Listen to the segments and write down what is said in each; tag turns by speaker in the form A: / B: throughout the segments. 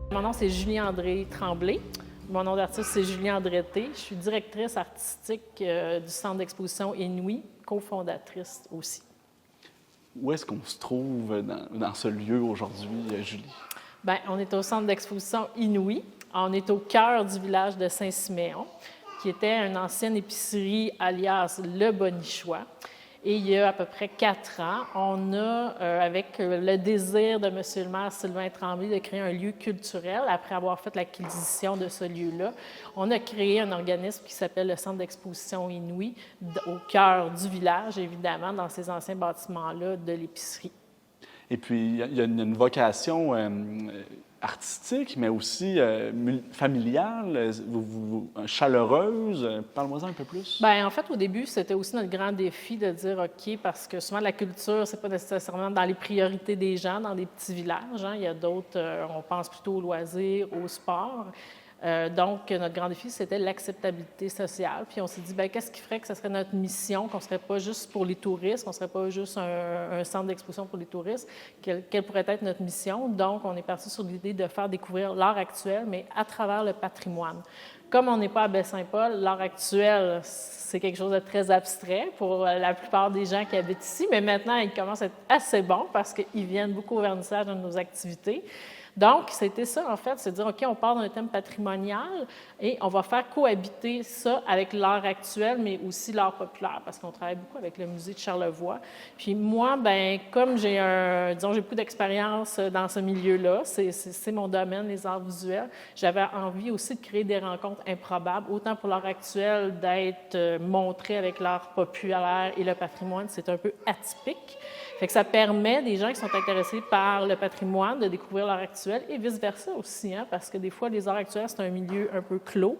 A: Mon nom, c'est Julie-André Tremblay. Mon nom d'artiste, c'est Julie Andreté. Je suis directrice artistique du Centre d'exposition Inouï, cofondatrice aussi.
B: Où est-ce qu'on se trouve dans ce lieu aujourd'hui, Julie? Bien,
A: on est au Centre d'exposition Inouï. On est au cœur du village de Saint-Siméon, qui était une ancienne épicerie alias Le Bonichois. Et il y a à peu près 4 ans, on a, avec le désir de M. le maire Sylvain Tremblay de créer un lieu culturel, après avoir fait l'acquisition de ce lieu-là, on a créé un organisme qui s'appelle le Centre d'exposition Inouï, au cœur du village, évidemment, dans ces anciens bâtiments-là de l'épicerie.
B: Et puis, il y a une vocation artistique, mais aussi familiale, chaleureuse. Parle-moi-en un peu plus.
A: Bien, en fait, au début, c'était aussi notre grand défi de dire OK, parce que souvent, la culture, c'est pas nécessairement dans les priorités des gens, dans des petits villages. Hein. Il y a d'autres, on pense plutôt aux loisirs, au sport. Donc, notre grand défi, c'était l'acceptabilité sociale. Puis on s'est dit, bien, qu'est-ce qui ferait que ce serait notre mission, qu'on ne serait pas juste pour les touristes, qu'on ne serait pas juste un centre d'exposition pour les touristes, quelle pourrait être notre mission? Donc, on est parti sur l'idée de faire découvrir l'art actuel, mais à travers le patrimoine. Comme on n'est pas à Baie-Saint-Paul, l'art actuel, c'est quelque chose de très abstrait pour la plupart des gens qui habitent ici, mais maintenant, il commence à être assez bon parce qu'ils viennent beaucoup au vernissage de nos activités. Donc, c'était ça, en fait, c'est de dire, OK, on part d'un thème patrimonial et on va faire cohabiter ça avec l'art actuel, mais aussi l'art populaire, parce qu'on travaille beaucoup avec le musée de Charlevoix. Puis moi, bien, comme j'ai beaucoup d'expérience dans ce milieu-là, c'est mon domaine, les arts visuels, j'avais envie aussi de créer des rencontres improbables, autant pour l'art actuel, d'être montré avec l'art populaire et le patrimoine, c'est un peu atypique. Fait que ça permet des gens qui sont intéressés par le patrimoine de découvrir l'art actuel et vice-versa aussi, hein, parce que des fois, les arts actuels, c'est un milieu un peu clos.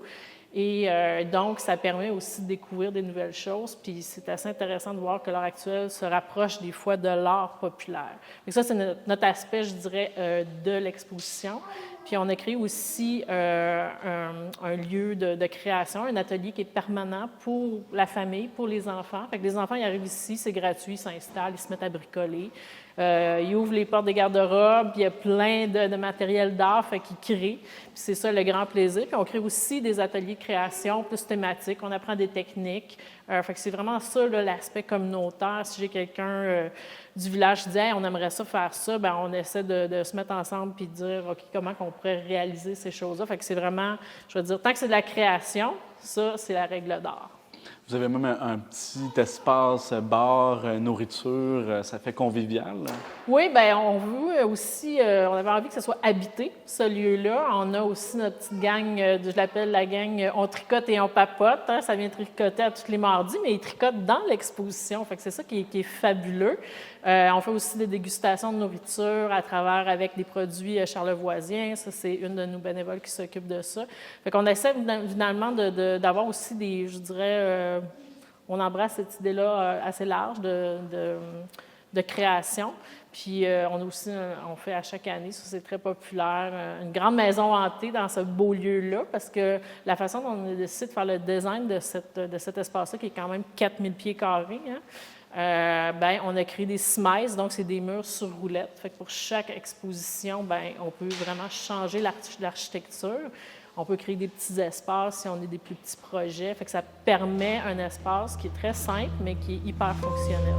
A: Et donc, ça permet aussi de découvrir des nouvelles choses. Puis c'est assez intéressant de voir que l'art actuel se rapproche des fois de l'art populaire. Et ça, c'est notre aspect, je dirais, de l'exposition. Puis on a créé aussi un lieu de création, un atelier qui est permanent pour la famille, pour les enfants. Fait que les enfants, ils arrivent ici, c'est gratuit, ils s'installent, ils se mettent à bricoler. Ils ouvrent les portes des garde-robes, puis il y a plein de matériel d'art, fait qu'ils créent. Puis c'est ça le grand plaisir. Puis on crée aussi des ateliers de création plus thématiques. On apprend des techniques. Fait que c'est vraiment ça, là, l'aspect communautaire. Si j'ai quelqu'un du village qui dit hey, on aimerait ça faire ça, bien, on essaie de se mettre ensemble puis de dire OK, comment on pourrait réaliser ces choses-là. Fait que c'est vraiment, je veux dire, tant que c'est de la création, ça, c'est la règle d'art.
B: Vous avez même un petit espace bar, nourriture, ça fait convivial.
A: Oui, bien, on veut aussi, on avait envie que ce soit habité, ce lieu-là. On a aussi notre petite gang, je l'appelle la gang On tricote et on papote. Hein, ça vient tricoter à tous les mardis, mais ils tricotent dans l'exposition. Fait que c'est ça qui est fabuleux. On fait aussi des dégustations de nourriture à travers avec des produits charlevoisiens. Ça, c'est une de nos bénévoles qui s'occupe de ça. Fait qu'on essaie finalement d'avoir aussi des, je dirais, on embrasse cette idée-là assez large de création. Puis on fait à chaque année, ça c'est très populaire, une grande maison hantée dans ce beau lieu-là, parce que la façon dont on a décidé de faire le design de cet espace-là, qui est quand même 4000 pieds carrés, hein, ben, on a créé des smiles, donc c'est des murs sur roulettes. Fait que pour chaque exposition, ben, on peut vraiment changer l'architecture. On peut créer des petits espaces si on a des plus petits projets. Fait que ça permet un espace qui est très simple, mais qui est hyper fonctionnel.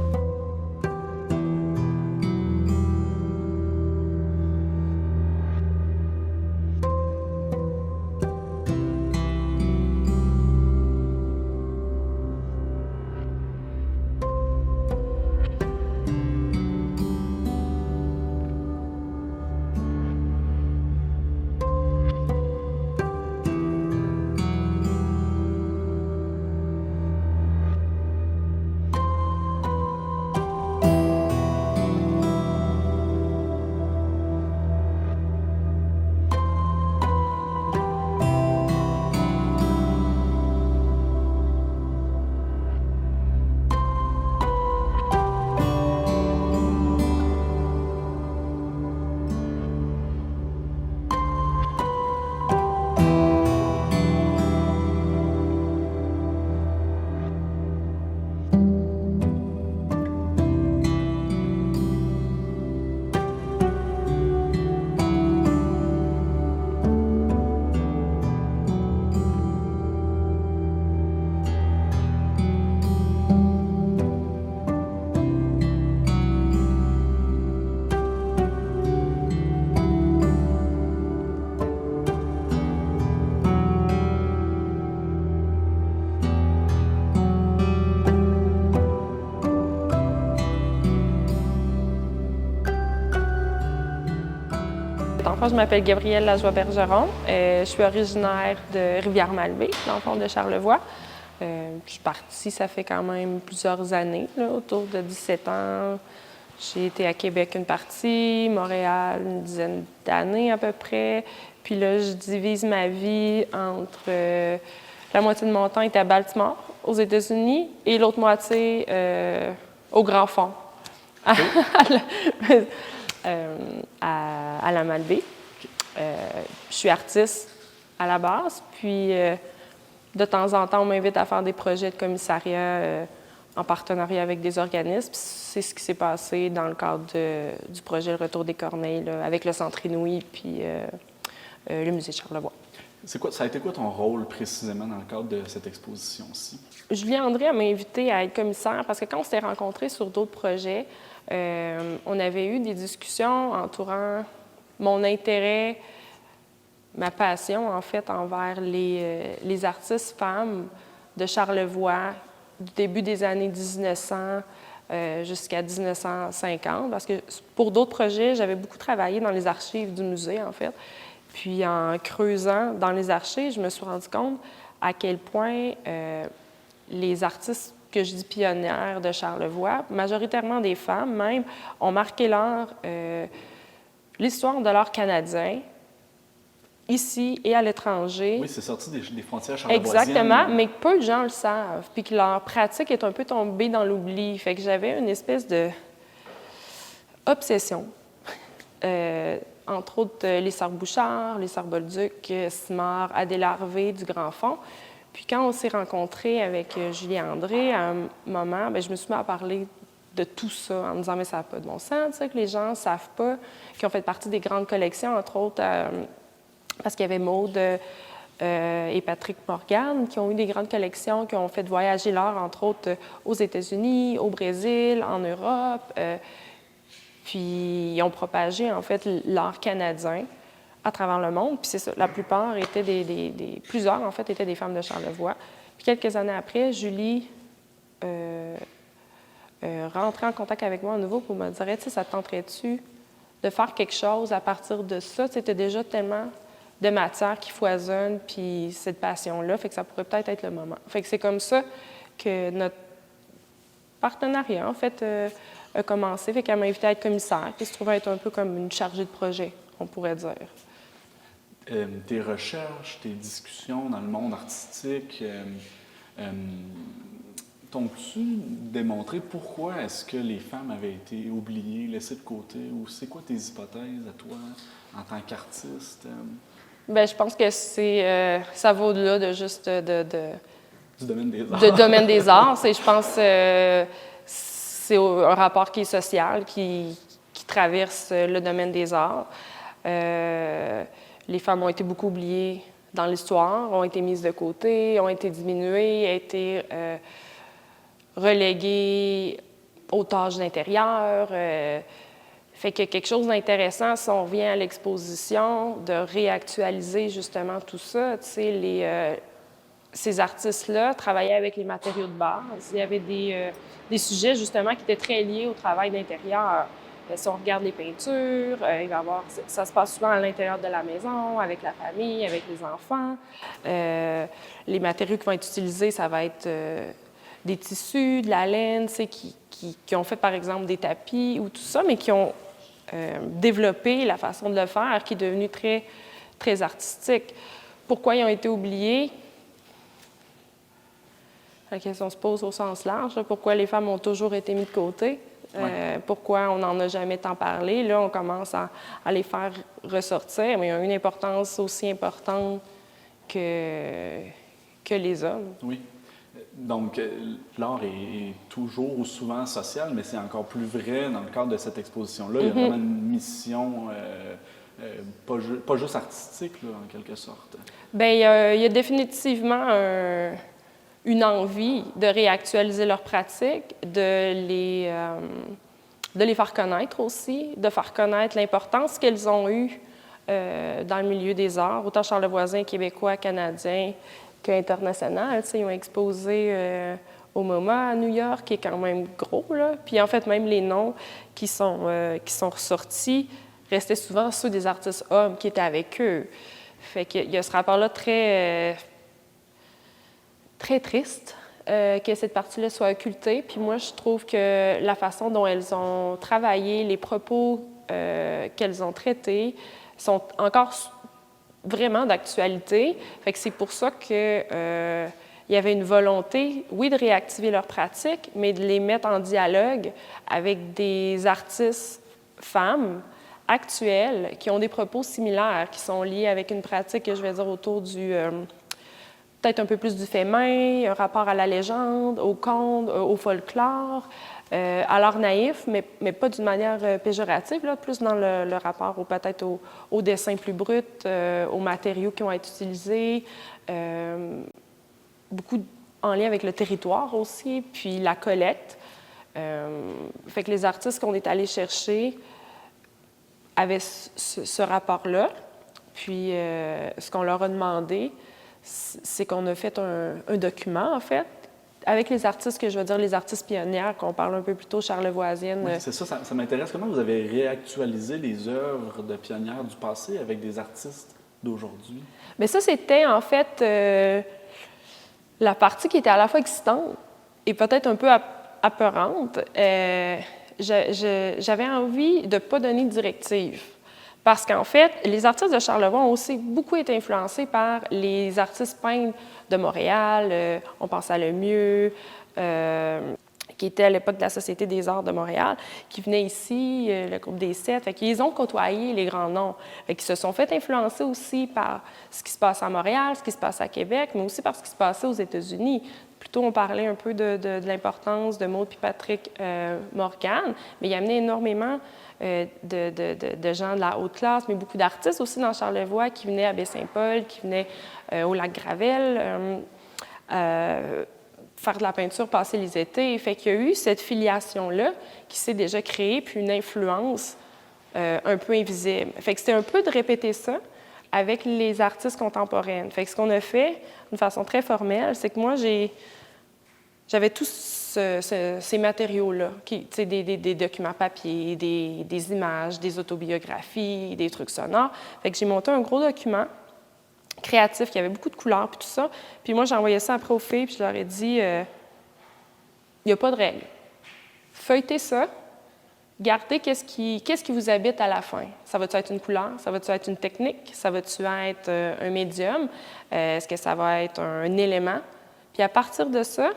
C: Dans le fond, je m'appelle Gabrielle Lajoie-Bergeron. Je suis originaire de Rivière-Malbaie, dans le fond de Charlevoix. Je suis partie, ça fait quand même plusieurs années, là, autour de 17 ans. J'ai été à Québec une partie, Montréal une dizaine d'années à peu près. Puis là, je divise ma vie entre la moitié de mon temps est à Baltimore, aux États-Unis, et l'autre moitié au Grand Fond, à la Malbaie. Je suis artiste à la base, puis de temps en temps, on m'invite à faire des projets de commissariat en partenariat avec des organismes. C'est ce qui s'est passé dans le cadre du projet Le Retour des Corneilles, là, avec le Centre Inouï puis le Musée de Charlevoix.
B: Ça a été quoi ton rôle précisément dans le cadre de cette exposition-ci?
C: Julie André m'a invitée à être commissaire parce que quand on s'était rencontrés sur d'autres projets, on avait eu des discussions entourant mon intérêt, ma passion en fait envers les artistes femmes de Charlevoix du début des années 1900 jusqu'à 1950, parce que pour d'autres projets, j'avais beaucoup travaillé dans les archives du musée, en fait. Puis en creusant dans les archives, je me suis rendu compte à quel point les artistes que je dis pionnières de Charlevoix, majoritairement des femmes même, ont marqué l'histoire de l'art canadien, ici et à l'étranger.
B: Oui, c'est sorti des frontières charlevoisiennes.
C: Exactement, mais peu de gens le savent, puis que leur pratique est un peu tombée dans l'oubli. Fait que j'avais une espèce de obsession. Entre autres, les sœurs Bouchard, les sœurs Bolduc, Simard, Adèle Harvey du Grand Fond. Puis quand on s'est rencontrés avec Julie André, à un moment, bien, je me suis mis à parler de tout ça en me disant « mais ça n'a pas de bon sens, que les gens ne savent pas », qui ont fait partie des grandes collections, entre autres, parce qu'il y avait Maude et Patrick Morgan qui ont eu des grandes collections, qui ont fait voyager l'art, entre autres, aux États-Unis, au Brésil, en Europe. Puis ils ont propagé, en fait, l'art canadien à travers le monde. Puis c'est ça, la plupart étaient plusieurs, en fait, étaient des femmes de Charlevoix. Puis quelques années après, Julie rentrait en contact avec moi à nouveau pour me dire « Tu sais, ça te tenterait-tu de faire quelque chose à partir de ça? C'était déjà tellement de matière qui foisonne, puis cette passion-là, fait que ça pourrait peut-être être le moment. » Fait que c'est comme ça que notre partenariat, en fait, a commencé. Fait qu'elle m'a invitée à être commissaire, qui se trouvait être un peu comme une chargée de projet, on pourrait dire.
B: Tes recherches, tes discussions dans le monde artistique, t'ont-tu démontré pourquoi est-ce que les femmes avaient été oubliées, laissées de côté, ou c'est quoi tes hypothèses à toi en tant qu'artiste?
C: Bien, je pense que ça va au-delà de juste
B: du domaine des arts.
C: De domaine des arts. Je pense c'est un rapport qui est social, qui traverse le domaine des arts. Les femmes ont été beaucoup oubliées dans l'histoire, ont été mises de côté, ont été diminuées, ont été reléguées aux tâches d'intérieur. Fait que quelque chose d'intéressant, si on revient à l'exposition, de réactualiser justement tout ça. Tu sais, ces artistes-là travaillaient avec les matériaux de base. Il y avait des sujets justement qui étaient très liés au travail d'intérieur. Si on regarde les peintures, il va y avoir, ça se passe souvent à l'intérieur de la maison, avec la famille, avec les enfants. Les matériaux qui vont être utilisés, ça va être des tissus, de la laine, tu sais, qui ont fait par exemple des tapis ou tout ça, mais qui ont développé la façon de le faire, qui est devenue très, très artistique. Pourquoi ils ont été oubliés? La question se pose au sens large. Là. Pourquoi les femmes ont toujours été mises de côté? Pourquoi on n'en a jamais tant parlé? Là, on commence à les faire ressortir, mais ils ont une importance aussi importante que les hommes.
B: Oui. Donc, l'art est toujours ou souvent social, mais c'est encore plus vrai dans le cadre de cette exposition-là. Il y a vraiment une mission, pas juste artistique, là, en quelque sorte.
C: Bien, il y a définitivement une envie de réactualiser leurs pratiques, de les faire connaître aussi, de faire connaître l'importance qu'elles ont eue dans le milieu des arts, autant charlevoisins, québécois, canadiens qu'international. Ils ont exposé au MoMA à New York, qui est quand même gros, là. Puis en fait, même les noms qui sont ressortis restaient souvent ceux des artistes hommes qui étaient avec eux. Fait qu'il y a ce rapport-là très triste que cette partie-là soit occultée. Puis moi, je trouve que la façon dont elles ont travaillé, les propos qu'elles ont traités sont encore vraiment d'actualité. Fait que c'est pour ça que il y avait une volonté, oui, de réactiver leurs pratiques, mais de les mettre en dialogue avec des artistes femmes actuelles qui ont des propos similaires, qui sont liés avec une pratique, je vais dire, autour du peut-être un peu plus du fait main, un rapport à la légende, au conte, au folklore, à l'art naïf, mais pas d'une manière péjorative, là, plus dans le rapport peut-être au dessin plus brut, aux matériaux qui vont être utilisés, beaucoup en lien avec le territoire aussi, puis la collecte. Fait que les artistes qu'on est allés chercher avaient ce rapport-là. Puis ce qu'on leur a demandé, c'est qu'on a fait un document, en fait, avec les artistes, que je veux dire, les artistes pionnières, qu'on parle un peu plus tôt, charlevoisienne.
B: Oui, c'est ça m'intéresse. Comment vous avez réactualisé les œuvres de pionnières du passé avec des artistes d'aujourd'hui?
C: Bien, ça, c'était en fait la partie qui était à la fois excitante et peut-être un peu apeurante. J'avais envie de ne pas donner de directive. Parce qu'en fait, les artistes de Charlevoix ont aussi beaucoup été influencés par les artistes peintres de Montréal. On pense à Lemieux, qui était à l'époque de la Société des arts de Montréal, qui venait ici, le groupe des Sept. Fait qu'ils ont côtoyé les grands noms. Fait qu'ils se sont fait influencer aussi par ce qui se passe à Montréal, ce qui se passe à Québec, mais aussi par ce qui se passait aux États-Unis. Plutôt, on parlait un peu de l'importance de Maud puis Patrick Morgan, mais il y a amené énormément de gens de la haute classe, mais beaucoup d'artistes aussi dans Charlevoix qui venaient à Baie-Saint-Paul, qui venaient au Lac-Gravel, faire de la peinture, passer les étés. Fait qu'il y a eu cette filiation-là qui s'est déjà créée, puis une influence un peu invisible. Fait que c'était un peu de répéter ça avec les artistes contemporaines. Fait que ce qu'on a fait, d'une façon très formelle, c'est que moi, j'avais tous ces matériaux-là, des documents papier, des images, des autobiographies, des trucs sonores. Fait que j'ai monté un gros document créatif qui avait beaucoup de couleurs puis tout ça. Puis moi, j'ai envoyé ça après aux filles, puis je leur ai dit, il n'y a pas de règle. Feuilletez ça, gardez qu'est-ce qui vous habite à la fin. Ça va-tu être une couleur? Ça va-tu être une technique? Ça va-tu être un médium? Est-ce que ça va être un élément? Puis à partir de ça,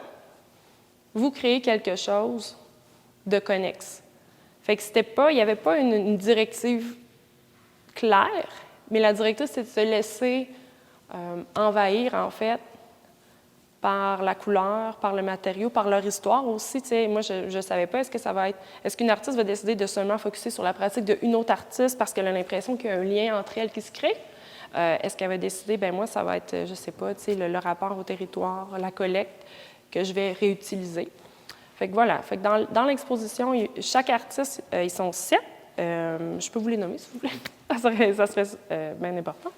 C: vous créez quelque chose de connexe. Fait que il n'y avait pas une directive claire, mais la directive, c'est de se laisser envahir, en fait, par la couleur, par le matériau, par leur histoire aussi. T'sais, moi, je ne savais pas, est-ce qu'une artiste va décider de seulement focusser sur la pratique d'une autre artiste parce qu'elle a l'impression qu'il y a un lien entre elles qui se crée? Est-ce qu'elle va décider, ben moi, ça va être, je ne sais pas, le rapport au territoire, la collecte que je vais réutiliser. Fait que voilà. Fait que dans l'exposition, chaque artiste, ils sont 7. Je peux vous les nommer, si vous voulez. ça serait bien important.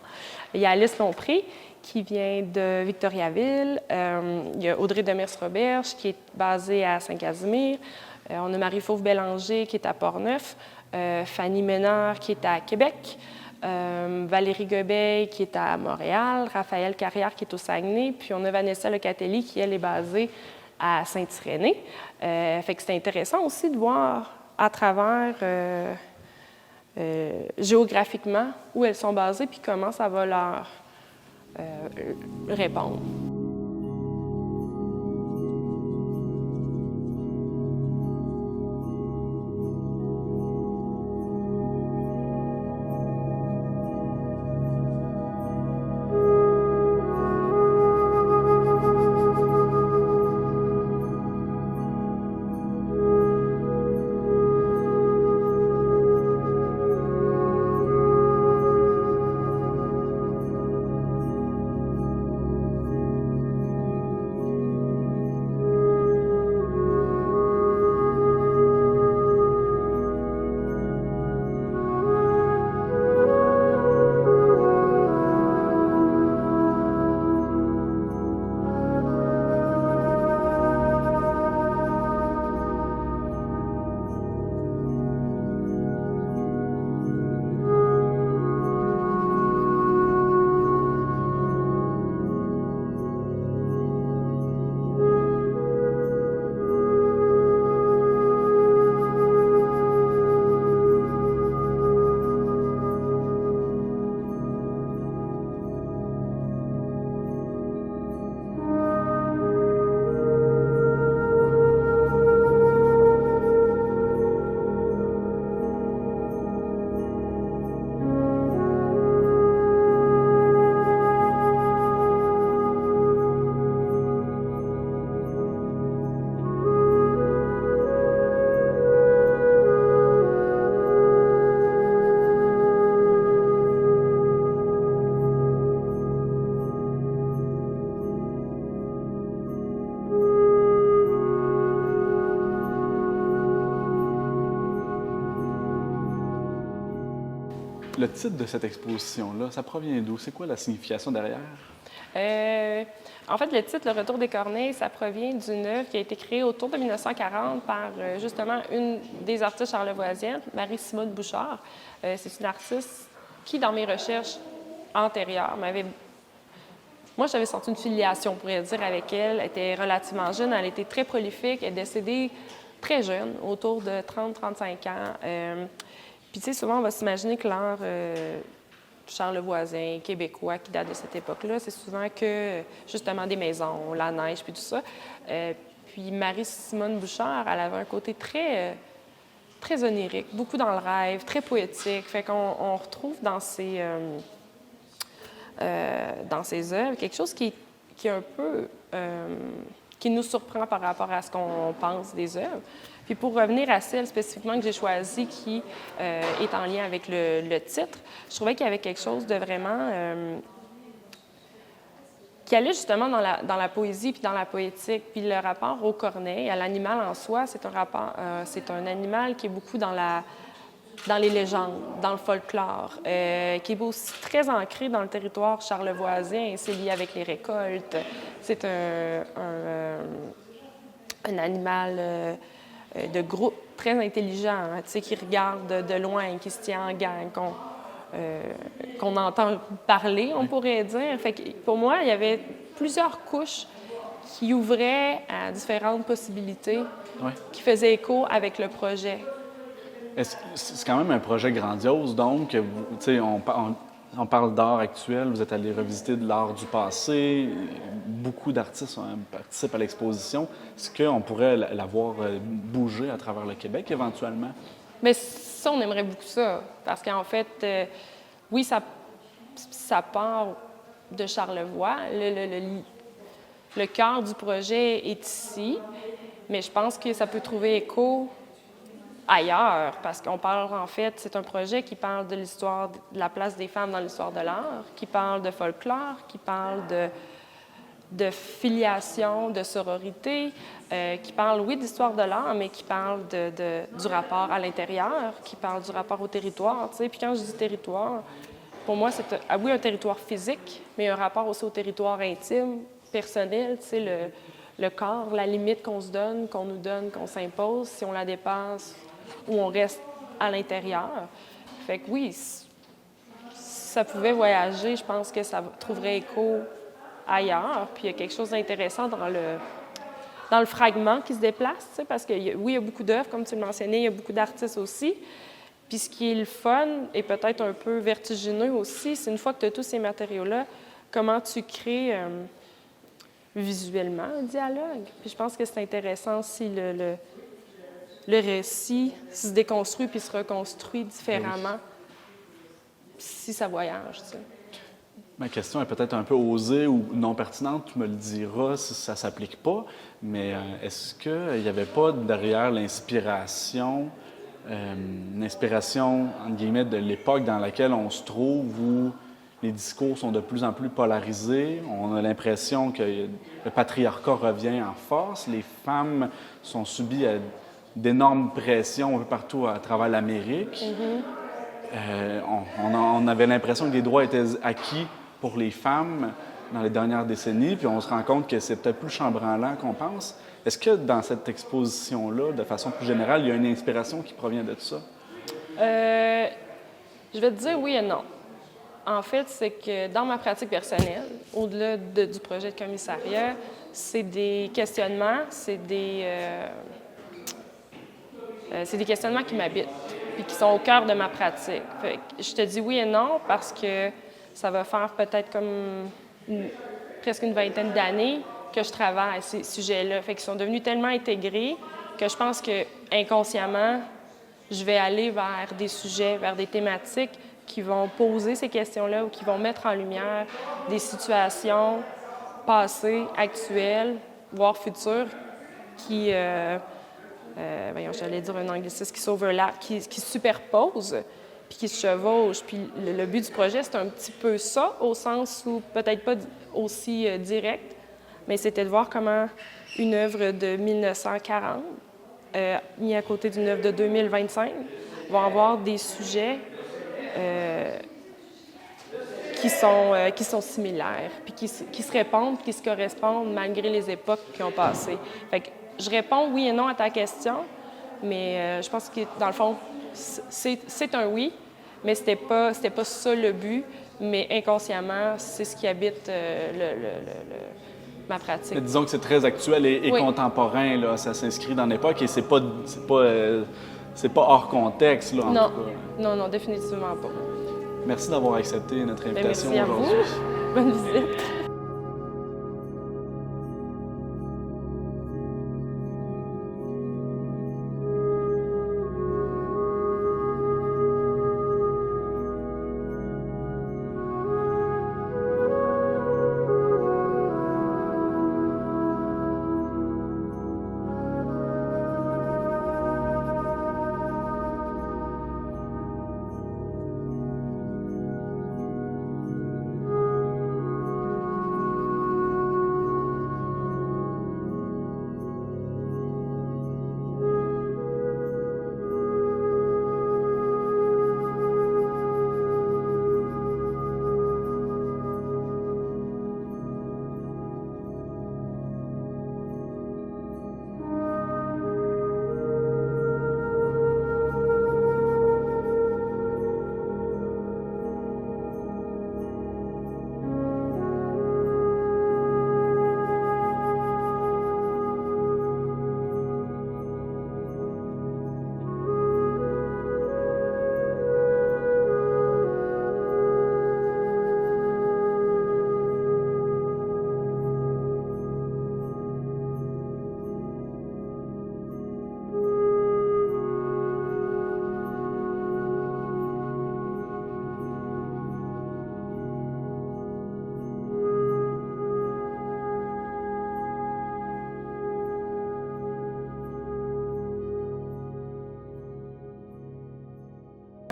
C: Il y a Alice Lompré, qui vient de Victoriaville. Il y a Audrey Demers-Roberge, qui est basée à Saint-Casimir. On a Marie-Fauve Bélanger, qui est à Portneuf. Fanny Ménard, qui est à Québec. Valérie Gobeil, qui est à Montréal. Raphaël Carrière, qui est au Saguenay. Puis on a Vanessa Lecatelli, qui, elle, est basée à Saint-Irénée. Fait que c'est intéressant aussi de voir à travers géographiquement où elles sont basées puis comment ça va leur répondre.
B: Le titre de cette exposition-là, ça provient d'où? C'est quoi la signification derrière?
C: En fait, le titre, Le Retour des Corneilles, ça provient d'une œuvre qui a été créée autour de 1940 par justement une des artistes charlevoisiennes, Marie-Simone Bouchard. C'est une artiste qui, dans mes recherches antérieures, Moi, j'avais senti une filiation, on pourrait dire, avec elle. Elle était relativement jeune, elle était très prolifique, elle est décédée très jeune, autour de 30-35 ans. Puis, tu sais, souvent, on va s'imaginer que l'art charlevoisin, québécois, qui date de cette époque-là, c'est souvent que, justement, des maisons, la neige, puis tout ça. Puis Marie-Simone Bouchard, elle avait un côté très onirique, beaucoup dans le rêve, très poétique. Fait qu'on retrouve dans ses œuvres quelque chose qui est un peu... qui nous surprend par rapport à ce qu'on pense des œuvres. Puis pour revenir à celle spécifiquement que j'ai choisie, qui est en lien avec le titre, je trouvais qu'il y avait quelque chose de vraiment... qui allait justement dans la poésie puis dans la poétique. Puis le rapport au corneille, à l'animal en soi, c'est un animal qui est beaucoup dans les légendes, dans le folklore, qui est aussi très ancré dans le territoire charlevoisien. C'est lié avec les récoltes. C'est un animal de groupe très intelligent, hein, qui regarde de loin, qui se tient en gang, qu'on entend parler, on pourrait dire. Fait que pour moi, il y avait plusieurs couches qui ouvraient à différentes possibilités, qui faisaient écho avec le projet.
B: C'est quand même un projet grandiose, donc, on parle d'art actuel, vous êtes allé revisiter de l'art du passé, beaucoup d'artistes participent à l'exposition. Est-ce qu'on pourrait la voir bouger à travers le Québec éventuellement?
C: Bien, ça, on aimerait beaucoup ça, parce qu'en fait, oui, ça part de Charlevoix. Le cœur du projet est ici, mais je pense que ça peut trouver écho ailleurs, parce qu'on parle, en fait, c'est un projet qui parle de l'histoire, de la place des femmes dans l'histoire de l'art, qui parle de folklore, qui parle de filiation, de sororité, qui parle, oui, d'histoire de l'art, mais qui parle du rapport à l'intérieur, qui parle du rapport au territoire, tu sais. Puis quand je dis territoire, pour moi, c'est, oui, un territoire physique, mais un rapport aussi au territoire intime, personnel, tu sais, le corps, la limite qu'on se donne, qu'on nous donne, qu'on s'impose, si on la dépasse ou on reste à l'intérieur. Fait que oui, si ça pouvait voyager, je pense que ça trouverait écho ailleurs. Puis il y a quelque chose d'intéressant dans le fragment qui se déplace, tu sais, parce que oui, il y a beaucoup d'œuvres, comme tu le mentionnais, il y a beaucoup d'artistes aussi. Puis ce qui est le fun et peut-être un peu vertigineux aussi, c'est une fois que tu as tous ces matériaux-là, comment tu crées visuellement un dialogue. Puis je pense que c'est intéressant si le récit se déconstruit puis se reconstruit différemment, si ça voyage, tu sais.
B: Ma question est peut-être un peu osée ou non pertinente, tu me le diras si ça ne s'applique pas, mais est-ce qu'il n'y avait pas derrière l'inspiration, une inspiration, entre guillemets, de l'époque dans laquelle on se trouve, où les discours sont de plus en plus polarisés, on a l'impression que le patriarcat revient en force, les femmes sont subies à d'énormes pressions un peu partout à travers l'Amérique. On avait l'impression que les droits étaient acquis pour les femmes dans les dernières décennies, puis on se rend compte que c'est peut-être plus chambranlant qu'on pense. Est-ce que dans cette exposition-là, de façon plus générale, il y a une inspiration qui provient de tout ça?
C: Je vais te dire oui et non. En fait, c'est que dans ma pratique personnelle, au-delà du projet de commissariat, c'est des questionnements, c'est des questionnements qui m'habitent puis qui sont au cœur de ma pratique. Fait que je te dis oui et non parce que ça va faire peut-être comme presque une vingtaine d'années que je travaille à ces sujets-là. Fait qu'ils sont devenus tellement intégrés que je pense que inconsciemment, je vais aller vers des sujets, vers des thématiques qui vont poser ces questions-là ou qui vont mettre en lumière des situations passées, actuelles, voire futures, qui, j'allais dire un anglicisme, qui s'overlap, qui se superposent, puis qui se chevauchent. Puis le but du projet, c'est un petit peu ça, au sens où, peut-être pas aussi direct, mais c'était de voir comment une œuvre de 1940, mise à côté d'une œuvre de 2025, va avoir des sujets qui sont similaires, puis qui se répondent, qui se correspondent malgré les époques qui ont passé. Fait que je réponds oui et non à ta question, mais je pense que dans le fond, c'est un oui, mais c'était pas ça le but, mais inconsciemment, c'est ce qui habite ma pratique.
B: Mais disons que c'est très actuel et
C: Oui.
B: contemporain, là, ça s'inscrit dans l'époque et c'est pas hors contexte, là, en
C: Non,
B: tout cas.
C: non, définitivement pas.
B: Merci d'avoir accepté notre
C: Ben,
B: invitation
C: merci à vous.
B: aujourd'hui.
C: Bonne visite.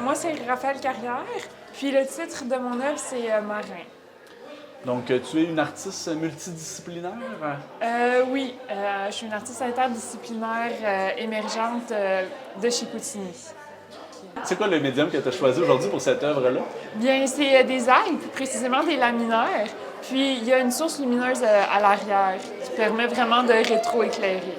D: Moi, c'est Raphaël Carrière, puis le titre de mon œuvre, c'est Marin.
B: Donc, tu es une artiste multidisciplinaire?
D: Oui, je suis une artiste interdisciplinaire émergente de Chicoutimi.
B: C'est quoi le médium que tu as choisi aujourd'hui pour cette œuvre-là?
D: Bien, c'est des algues, plus précisément des laminaires, puis il y a une source lumineuse à l'arrière qui permet vraiment de rétroéclairer.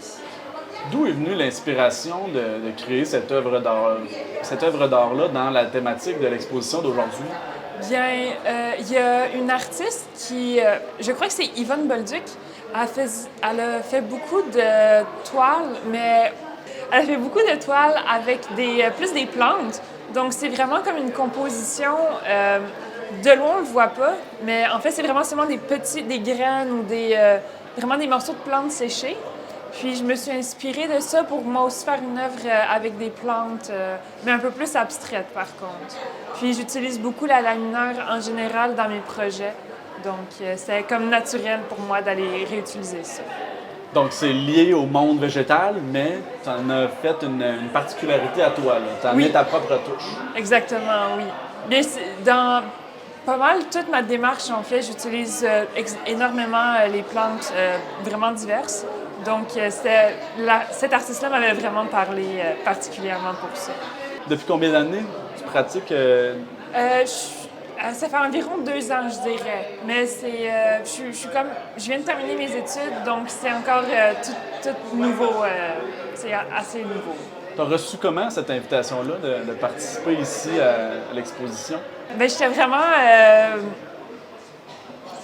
B: D'où est venue l'inspiration de créer cette œuvre d'art-là dans la thématique de l'exposition d'aujourd'hui?
D: Bien, il y a une artiste qui, je crois que c'est Yvonne Bolduc, elle a fait beaucoup de toiles, mais elle a fait beaucoup de toiles avec plus des plantes. Donc, c'est vraiment comme une composition. De loin, on ne le voit pas, mais en fait, c'est vraiment seulement des graines ou vraiment des morceaux de plantes séchées. Puis je me suis inspirée de ça pour moi aussi faire une œuvre avec des plantes, mais un peu plus abstraites par contre. Puis j'utilise beaucoup la laminaire en général dans mes projets, donc c'est comme naturel pour moi d'aller réutiliser ça.
B: Donc, c'est lié au monde végétal, mais tu en as fait une particularité à toi. Tu as mis ta propre touche.
D: Exactement, oui. Bien, dans pas mal toute ma démarche, en fait, j'utilise énormément les plantes vraiment diverses. Donc, cet artiste-là m'avait vraiment parlé particulièrement pour ça.
B: Depuis combien d'années tu pratiques?
D: Ça fait environ 2 ans, je dirais. Mais je viens de terminer mes études, donc c'est encore tout nouveau. C'est assez nouveau.
B: Tu as reçu comment cette invitation-là de participer ici à l'exposition?
D: Bien, j'étais vraiment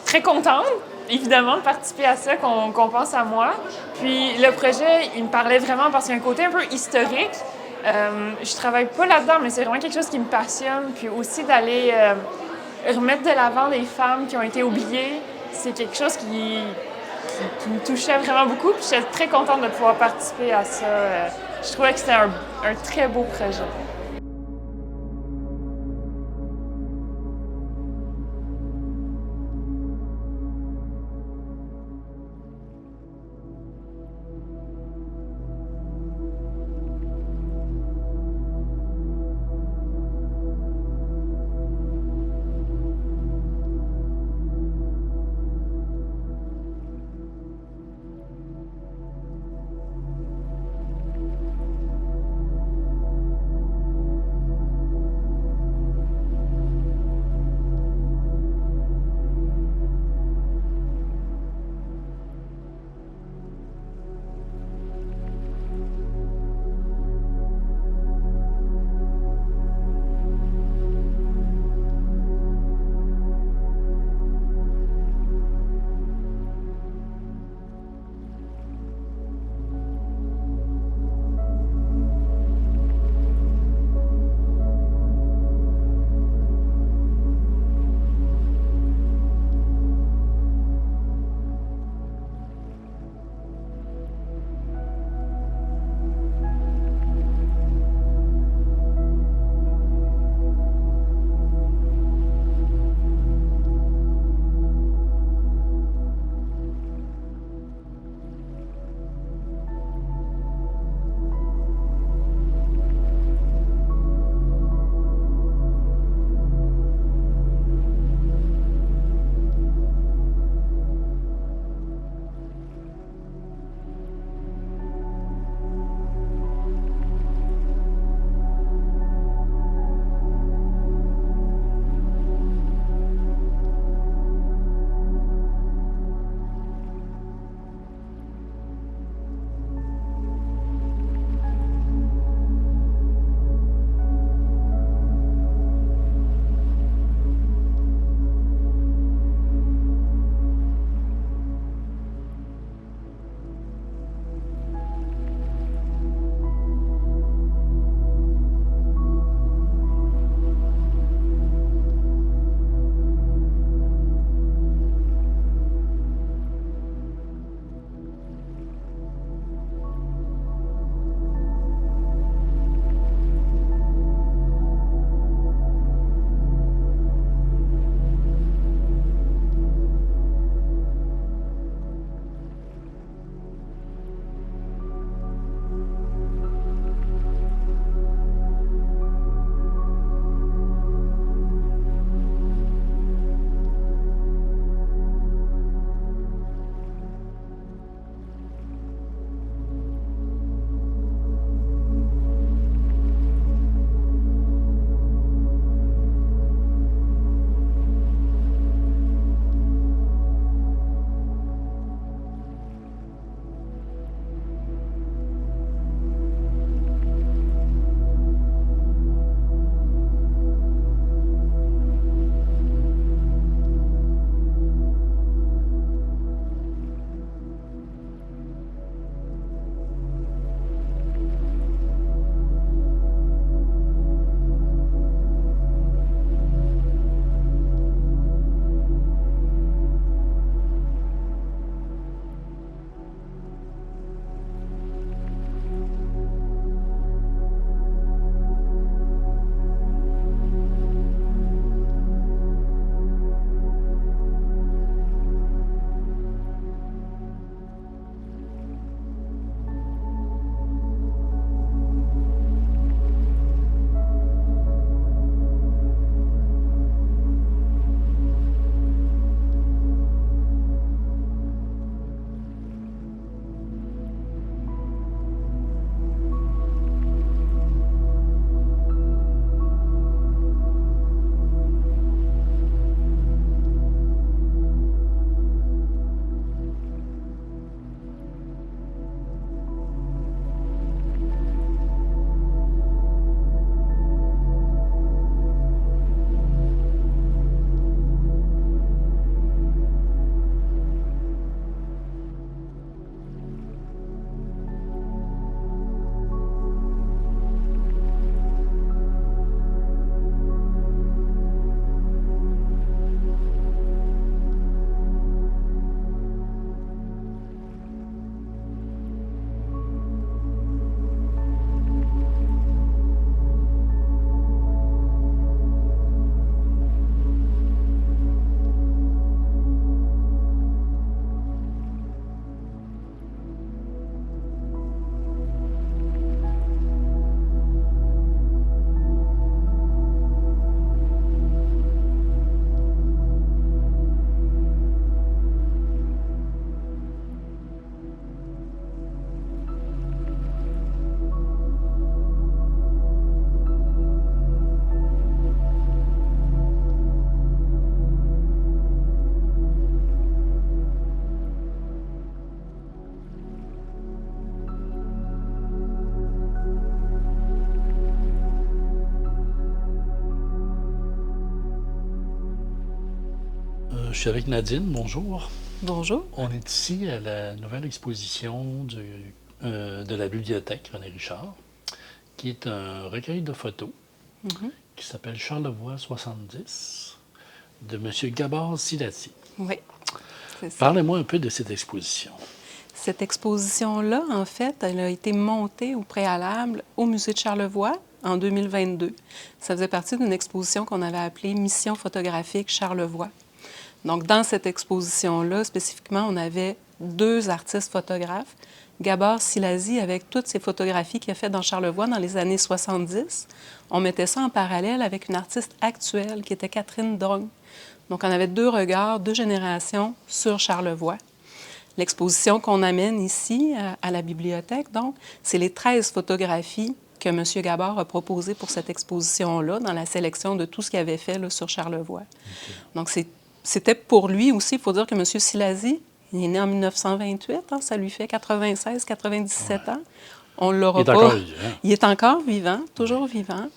D: très contente, évidemment, de participer à ça, qu'on pense à moi. Puis le projet, il me parlait vraiment parce qu'il y a un côté un peu historique. Je travaille pas là-dedans, mais c'est vraiment quelque chose qui me passionne. Puis aussi d'aller remettre de l'avant des femmes qui ont été oubliées, c'est quelque chose qui me touchait vraiment beaucoup. Puis j'étais très contente de pouvoir participer à ça. Je trouvais que c'était un très beau projet.
E: Je suis avec Nadine, bonjour.
F: Bonjour.
E: On est ici à la nouvelle exposition de la bibliothèque René Richard, qui est un recueil de photos qui s'appelle Charlevoix 70 de M. Gabor Silati.
F: Oui, c'est ça.
E: Parlez-moi un peu de cette exposition.
F: Cette exposition-là, en fait, elle a été montée au préalable au Musée de Charlevoix en 2022. Ça faisait partie d'une exposition qu'on avait appelée Mission photographique Charlevoix. Donc, dans cette exposition-là, spécifiquement, on avait 2 artistes photographes. Gabor Silasi, avec toutes ses photographies qu'il a faites dans Charlevoix dans les années 70. On mettait ça en parallèle avec une artiste actuelle qui était Catherine Drong. Donc, on avait 2 regards, 2 générations sur Charlevoix. L'exposition qu'on amène ici à la bibliothèque, donc, c'est les 13 photographies que M. Gabor a proposées pour cette exposition-là, dans la sélection de tout ce qu'il avait fait là, sur Charlevoix. Okay. Donc, c'était pour lui aussi, il faut dire que M. Silasi, il est né en 1928, hein, ça lui fait 96, 97 ans. On l'aura pas.
E: Encore vivant.
F: Il est encore vivant, toujours vivant.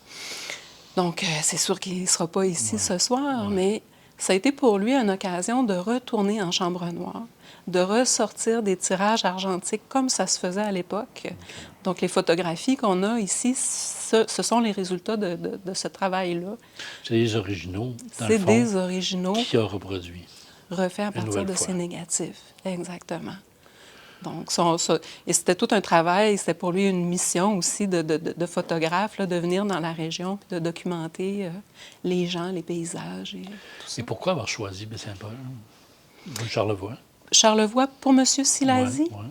F: Donc, c'est sûr qu'il ne sera pas ici ce soir, mais ça a été pour lui une occasion de retourner en chambre noire, de ressortir des tirages argentiques comme ça se faisait à l'époque. Okay. Donc, les photographies qu'on a ici, ce sont les résultats de ce travail-là. C'est
E: des originaux, dans le fond.
F: C'est des originaux.
E: Qui a reproduit.
F: Refait à partir de ces négatifs. Exactement. Donc, et c'était tout un travail, c'était pour lui une mission aussi de photographe, là, de venir dans la région et de documenter les gens, les paysages et tout ça.
E: Et pourquoi avoir choisi Baie-Saint-Paul, Charlevoix?
F: Charlevoix pour M. Silasi?
E: Oui.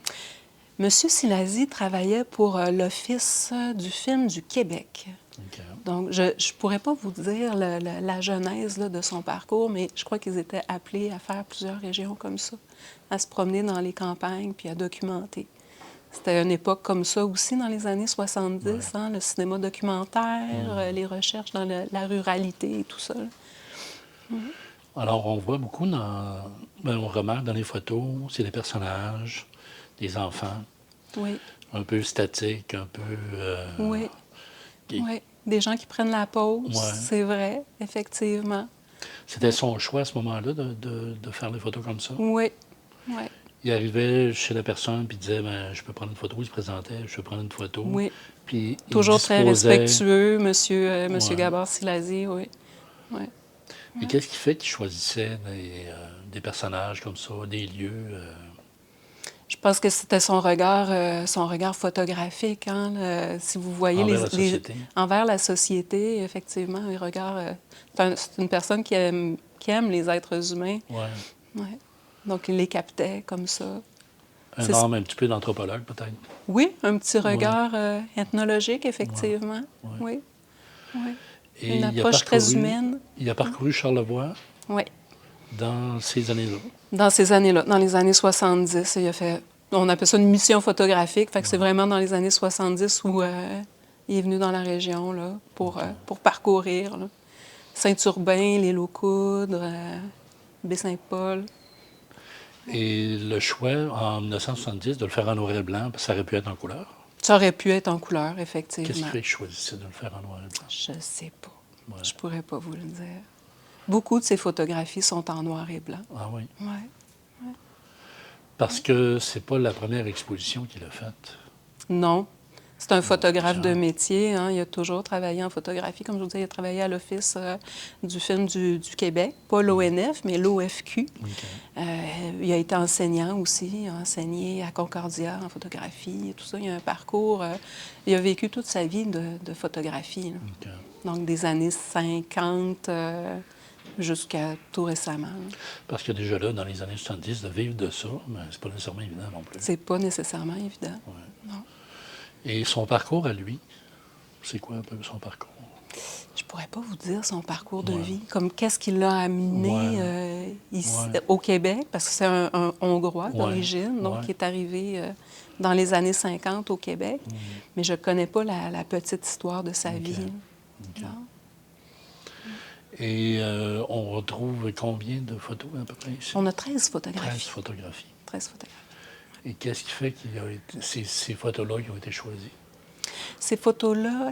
F: M. Silasi travaillait pour l'Office du film du Québec.
E: Okay.
F: Donc, je ne pourrais pas vous dire la genèse là, de son parcours, mais je crois qu'ils étaient appelés à faire plusieurs régions comme ça, à se promener dans les campagnes puis à documenter. C'était une époque comme ça aussi dans les années 70, hein, le cinéma documentaire, les recherches dans la ruralité et tout ça.
E: Alors, on voit beaucoup on remarque dans les photos, c'est des personnages, des enfants, un peu statiques, un peu...
F: Oui, des gens qui prennent la pause, c'est vrai, effectivement.
E: C'était son choix à ce moment-là de faire des photos comme ça?
F: Oui.
E: Il arrivait chez la personne puis il disait je peux prendre une photo. Il se présentait, je peux prendre une photo.
F: Oui.
E: Puis
F: toujours très respectueux, monsieur Gabor Silasi, oui.
E: Et qu'est-ce qui fait qu'il choisissait des personnages comme ça, des lieux?
F: Je pense que c'était son regard photographique. Hein, si vous voyez envers la société, effectivement, les regards. C'est une personne qui aime les êtres humains. Donc, il les captait comme ça.
E: Un âme un petit peu d'anthropologue, peut-être.
F: Oui, un petit regard ethnologique, effectivement. Oui.
E: Et
F: une approche très humaine.
E: Il a parcouru Charlevoix.
F: Oui.
E: Dans ces années-là.
F: Dans ces années-là, dans les années 70, il a fait, on appelle ça une mission photographique, fait que c'est vraiment dans les années 70 où il est venu dans la région là, pour parcourir là. Saint-Urbain, l'île aux Coudres, Baie-Saint-Paul.
E: Et le choix, en 1970, de le faire en noir et blanc, ça aurait pu être en couleur?
F: Ça aurait pu être en couleur, effectivement.
E: Qu'est-ce qui fait que je choisissais de le faire en noir et blanc?
F: Je sais pas. Je pourrais pas vous le dire. Beaucoup de ces photographies sont en noir et blanc.
E: Ah oui?
F: Oui.
E: Parce que c'est pas la première exposition qu'il a faite.
F: Non. C'est un photographe de métier. Hein. Il a toujours travaillé en photographie. Comme je vous disais, il a travaillé à l'Office du film du Québec. Pas l'ONF, mais l'OFQ. Okay. Il a été enseignant aussi. Il a enseigné à Concordia en photographie et tout ça. Il a un parcours... il a vécu toute sa vie de photographie. Okay. Donc, des années 50... jusqu'à tout récemment.
E: Parce que déjà là, dans les années 70, de vivre de ça, mais c'est pas nécessairement évident non plus.
F: C'est pas nécessairement évident. Non.
E: Et son parcours à lui, c'est quoi un peu son parcours?
F: Je pourrais pas vous dire son parcours de vie, comme qu'est-ce qui l'a amené ici, au Québec, parce que c'est un Hongrois d'origine, donc qui est arrivé dans les années 50 au Québec, mais je connais pas la petite histoire de sa vie. Okay.
E: Et on retrouve combien de photos à peu près ici?
F: On a 13 photographies.
E: 13 photographies.
F: 13 photographies.
E: Et qu'est-ce qui fait qu'il y a ces photos-là qui ont été choisies?
F: Ces photos-là,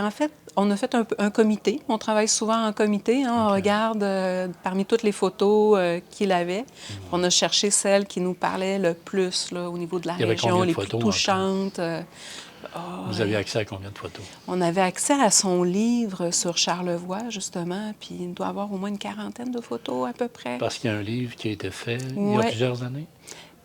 F: en fait, on a fait un comité. On travaille souvent en comité. Hein. On regarde parmi toutes les photos qu'il avait. On a cherché celles qui nous parlaient le plus là, au niveau de la
E: Il y avait
F: région,
E: combien de
F: les
E: photos,
F: plus touchantes.
E: Vous aviez accès à combien de photos?
F: On avait accès à son livre sur Charlevoix, justement, puis il doit avoir au moins une 40aine de photos à peu près.
E: Parce qu'il y a un livre qui a été fait il y a
F: Ouais.
E: plusieurs années.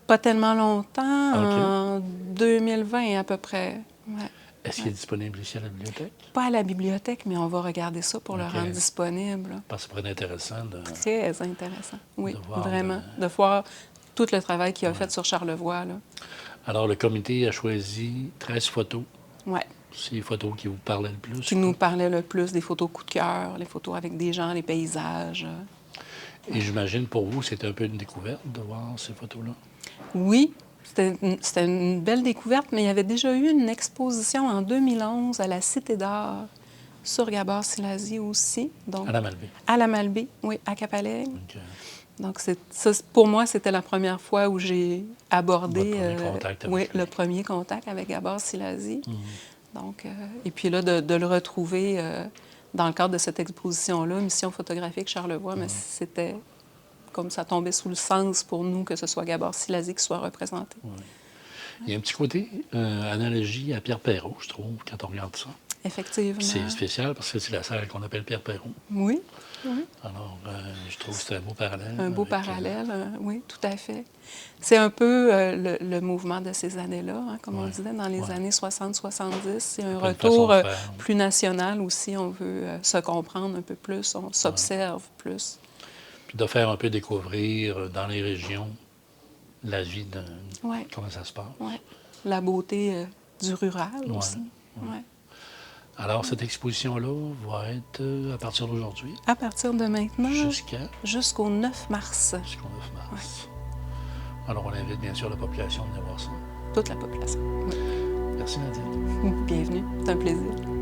F: Pas tellement longtemps,
E: OK.
F: en 2020 à peu près. Ouais.
E: Est-ce qu'il est disponible ici à la bibliothèque?
F: Pas à la bibliothèque, mais on va regarder ça pour le
E: OK.
F: rendre disponible.
E: Parce que ça pourrait être intéressant de...
F: Très intéressant. Oui,
E: De voir
F: vraiment. De voir tout le travail qu'il a fait sur Charlevoix. Là.
E: Alors, le comité a choisi 13 photos.
F: Ouais.
E: C'est les photos qui vous parlaient le plus.
F: Qui nous parlait le plus, des photos coup de cœur, les photos avec des gens, les paysages.
E: Et j'imagine pour vous, c'était un peu une découverte de voir ces photos-là.
F: Oui, c'était une belle découverte, mais il y avait déjà eu une exposition en 2011 à la Cité d'Art sur Gabor-Silasie aussi. Donc,
E: À la Malbaie.
F: à la Malbaie, oui, à Capalègue.
E: Donc,
F: Donc, ça, pour moi, c'était la première fois où j'ai abordé
E: Votre premier contact avec
F: oui,
E: lui.
F: le premier contact avec Gabor-Silasie. Donc, et puis là, de le retrouver dans le cadre de cette exposition-là, Mission photographique Charlevoix, mais c'était comme ça tombait sous le sens pour nous que ce soit Gabor-Silasie qui soit représenté.
E: il y a un petit côté analogie à Pierre Perrault, je trouve, quand on regarde ça.
F: Effectivement.
E: Puis c'est spécial parce que c'est la salle qu'on appelle Pierre Perrault.
F: Oui,
E: Alors, je trouve que c'est un beau parallèle.
F: un beau
E: avec,
F: parallèle, oui, tout à fait. C'est un peu le mouvement de ces années-là, hein, comme on disait, dans les années 60-70. C'est un
E: Pas une
F: retour
E: façon de faire.
F: plus national aussi. On veut se comprendre un peu plus, on s'observe plus.
E: Puis de faire un peu découvrir dans les régions la vie de...
F: Ouais.
E: Comment ça se passe.
F: Ouais. La beauté du rural
E: Ouais,
F: aussi. Ouais.
E: Alors, cette exposition-là va être à partir d'aujourd'hui
F: À partir de maintenant, jusqu'au 9 mars,
E: jusqu'au 9 mars. Alors, on invite bien sûr la population à venir voir ça.
F: toute la population. Oui.
E: Merci, Nadine.
F: Bienvenue, c'est un plaisir.